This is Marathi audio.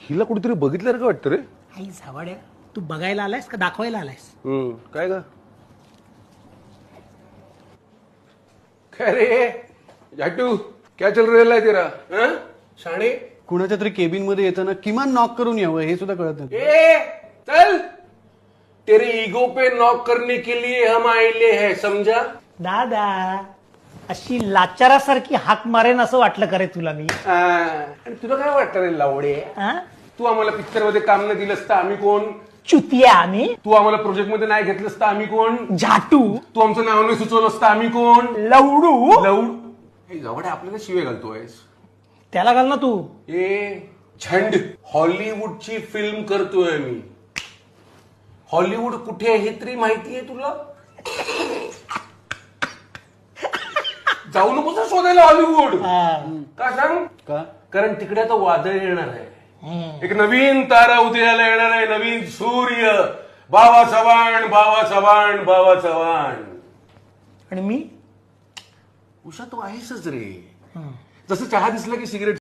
हिला कुठेतरी बघितल्यासारखं वाटतं रे. आई झावाड्या, तू बघायला आलायस का दाखवायला आलायस? काय का काय रे जाटू, क्या चल रहा है तेरा? शाणे कुणाच्या तरी केबिन मध्ये येताना किमान नॉक करून यावं हे सुद्धा कळत नाही. ए चल, तेरे ईगो पे नॉक करने के लिए हम आएले हैं, समझा? दादा, अशी लाचारासारखी हाक मारेन असं वाटलं का रे तुला मी? आणि तुला काय वाटतं रे लावडे? हा? तू आम्हाला पिक्चर मध्ये काम नाही दिलंस तर आम्ही कोण? चुतिया आम्ही, तू आम्हाला प्रोजेक्ट मध्ये नाही घेतलंस तर आम्ही कोण? झाटू, तू आमचं नाव नाही सुचवलंस तर आम्ही कोण? लवडू. लवड हे जवळ आपल्याला शिवे घालतोयस. त्याला घाल ना तू. ए झंड, हॉलिवूडची फिल्म करतोय मी. हॉलिवूड कुठे आहे हे तरी माहितीये तुला? जाऊ नको शोधायला हॉलिवूड. का सांग? का? कारण तिकडे आता वादळ येणार आहे. एक नवीन तारा उदयाला येणार आहे, नवीन सूर्य. बाबा चव्हाण, बाबा चव्हाण, बाबा चव्हाण. आणि मी उषा तू आहेसच रे. जसं चहा दिसला की सिगरेट